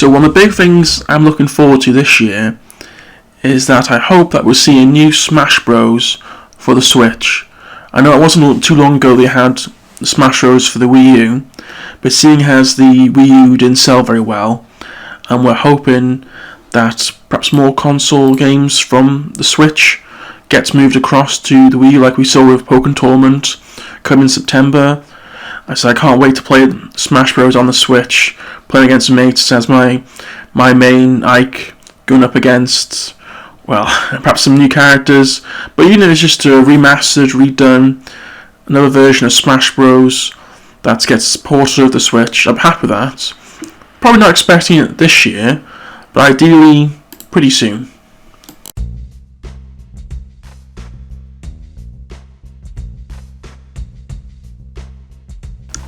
So one of the big things I'm looking forward to this year is that I hope that we'll see a new Smash Bros for the Switch. I know it wasn't too long ago they had Smash Bros for the Wii U, but seeing as the Wii U didn't sell very well, and we're hoping that perhaps more console games from the Switch gets moved across to the Wii U, like we saw with Pokken Tournament coming in September. So I can't wait to play Smash Bros on the Switch, playing against mates as my main Ike going up against, well, perhaps some new characters, but even if it's just a remastered, redone, another version of Smash Bros that gets ported to the Switch, I'm happy with that. Probably not expecting it this year, but ideally pretty soon.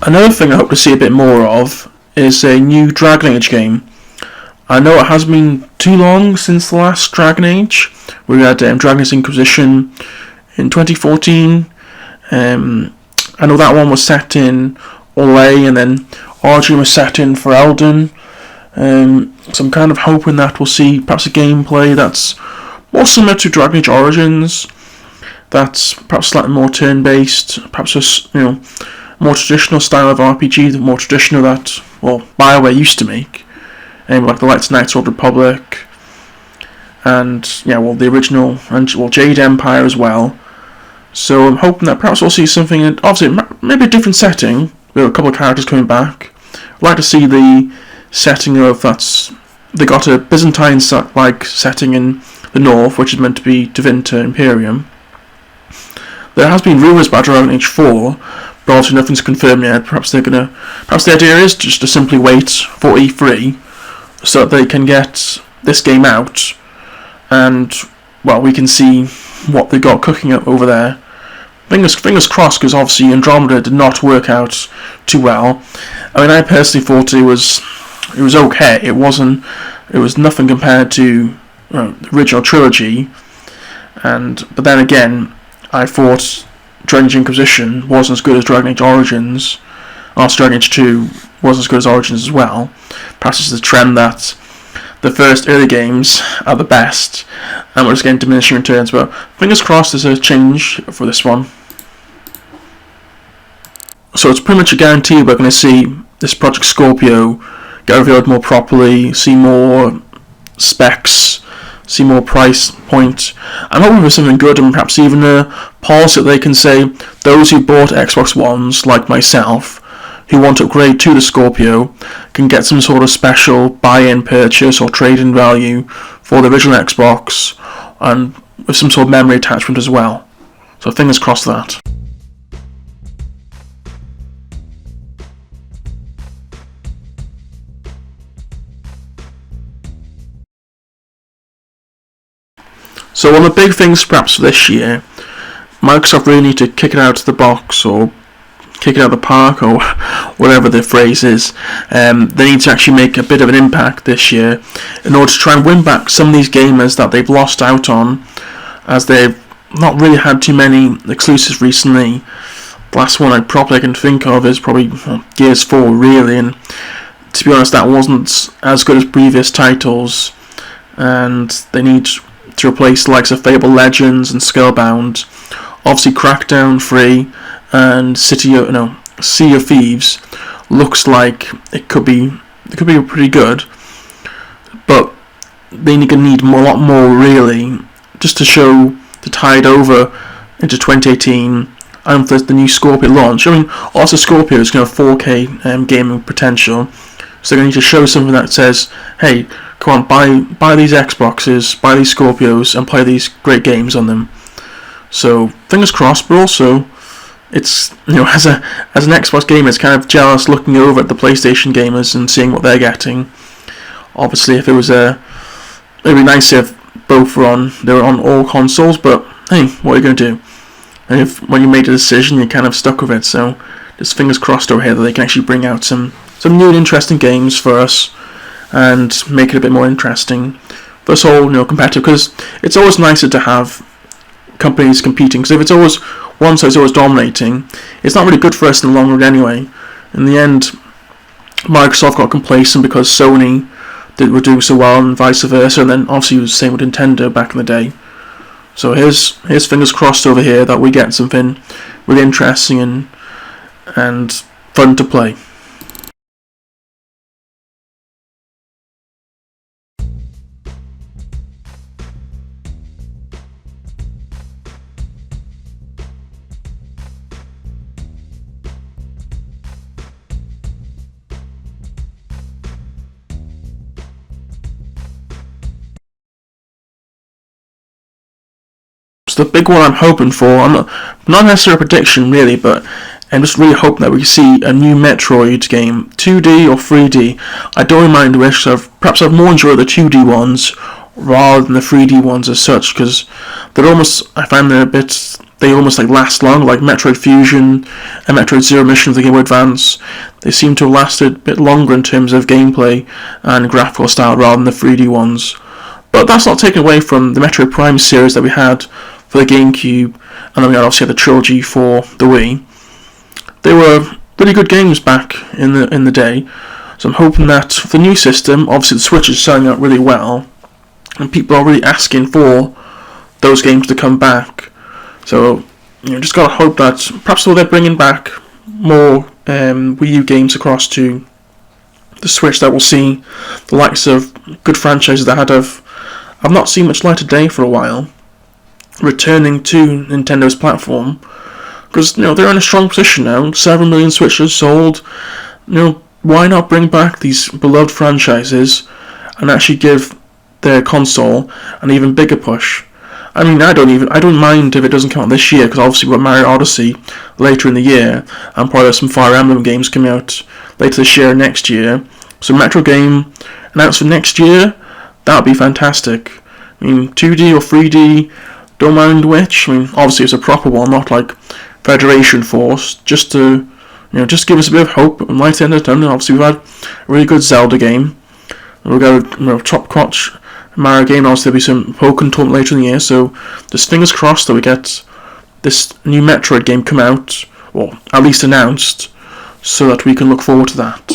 Another thing I hope to see a bit more of is a new Dragon Age game. I know it has been too long since the last Dragon Age. We had Dragon Age Inquisition in 2014. I know that one was set in Orlais, and then Origin was set in Ferelden. So I'm kind of hoping that we'll see perhaps a gameplay that's more similar to Dragon Age Origins, that's perhaps slightly more turn-based, perhaps a more traditional style of RPG, the more traditional that, well, BioWare used to make, like the Knights of the Old Republic, and the original, and Jade Empire as well. So I'm hoping that perhaps we'll see something, obviously maybe a different setting, with a couple of characters coming back. I'd like to see the setting of they got a Byzantine-like setting in the north, which is meant to be Tevinter Imperium. There has been rumours about Dragon Age 4, but obviously nothing's confirmed yet. Perhaps the idea is just to simply wait for E3 so that they can get this game out, and we can see what they got cooking up over there. Fingers crossed, because obviously Andromeda did not work out too well. I mean, I personally thought it was okay. It was nothing compared to the original trilogy, but then again, I thought Dragon Age Inquisition wasn't as good as Dragon Age Origins. Also, Dragon Age 2 wasn't as good as Origins as well. Perhaps it's the trend that the first early games are the best, and we're just getting diminishing returns. But fingers crossed there's a change for this one. So it's pretty much a guarantee we're going to see this Project Scorpio get revealed more properly, see more specs, see more price point. I'm hoping for something good, and perhaps even a policy that they can say those who bought Xbox Ones, like myself, who want to upgrade to the Scorpio, can get some sort of special buy-in purchase or trade-in value for the original Xbox, and with some sort of memory attachment as well. So fingers crossed that. So one of the big things perhaps for this year, Microsoft really need to kick it out of the box, or kick it out of the park, or whatever the phrase is. They need to actually make a bit of an impact this year in order to try and win back some of these gamers that they've lost out on, as they've not really had too many exclusives recently. The last one I can think of is probably Gears 4 really, and to be honest that wasn't as good as previous titles, and they need to replace the likes of Fable Legends and Scalebound. Obviously Crackdown 3 and Sea of Thieves looks like it could be pretty good, but they need a lot more really, just to show the tide over into 2018 and for the new Scorpio launch. I mean, also Scorpio is going to have 4K gaming potential, so they're going to need to show something that says, hey, come on, buy these Xboxes, buy these Scorpios, and play these great games on them. So fingers crossed, but also it's as an Xbox gamer, it's kind of jealous looking over at the PlayStation gamers and seeing what they're getting. Obviously, if it was it'd be nice if both were on all consoles, but hey, what are you going to do? And when you made a decision, you're kind of stuck with it. So just fingers crossed over here that they can actually bring out some new and interesting games for us, and make it a bit more interesting for us all, competitive, because it's always nicer to have companies competing, because if it's always one side's always dominating, it's not really good for us in the long run anyway. In the end, Microsoft got complacent because Sony were doing so well, and vice versa. And then obviously it was the same with Nintendo back in the day. So here's fingers crossed over here that we get something really interesting and fun to play. So the big one I'm hoping for, I'm not necessarily a prediction really, but I'm just really hoping that we see a new Metroid game, 2D or 3D. I don't mind which, so perhaps I've more enjoyed the 2D ones rather than the 3D ones as such, because they're almost, I find they almost like last long, like Metroid Fusion and Metroid Zero Mission of the Game Boy Advance. They seem to have lasted a bit longer in terms of gameplay and graphical style rather than the 3D ones. But that's not taken away from the Metroid Prime series that we had for the GameCube, and then we obviously had the trilogy for the Wii. They were really good games back in the day, so I'm hoping that the new system, obviously the Switch is selling out really well, and people are really asking for those games to come back. So just gotta hope that perhaps they're bringing back more Wii U games across to the Switch, that we'll see the likes of good franchises that have not seen much light of day for a while returning to Nintendo's platform, because they're in a strong position now. 7 million Switches sold. Why not bring back these beloved franchises and actually give their console an even bigger push? I mean, I don't mind if it doesn't come out this year, because obviously we've got Mario Odyssey later in the year, and probably some Fire Emblem games coming out later this year and next year. So Metro game announced for next year, that would be fantastic. I mean, 2D or 3D, don't mind which. I mean, obviously it's a proper one, not like Federation Force, just to just give us a bit of hope and light end of the tunnel. Obviously we've had a really good Zelda game. We've got a top-notch Mario game. Obviously there'll be some Pokemon tournament later in the year, so just fingers crossed that we get this new Metroid game come out, or at least announced, so that we can look forward to that.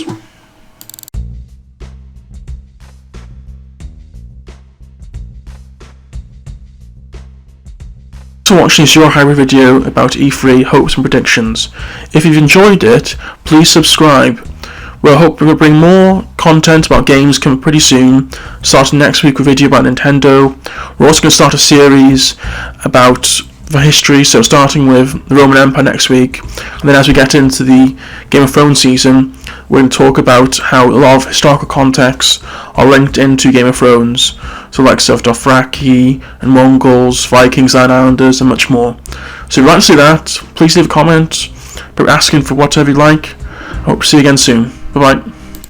For watching this EuroHybrid video about E3 hopes and predictions. If you've enjoyed it, please subscribe. We're hoping to bring more content about games coming pretty soon, starting next week with a video about Nintendo. We're also going to start a series about the history, so starting with the Roman Empire next week, and then as we get into the Game of Thrones season, we're going to talk about how a lot of historical contexts are linked into Game of Thrones, so like stuff Dothraki and Mongols, Vikings, Islanders, and much more. So if you'd like to see that, please leave a comment, asking for whatever you like. I hope to see you again soon. Bye bye.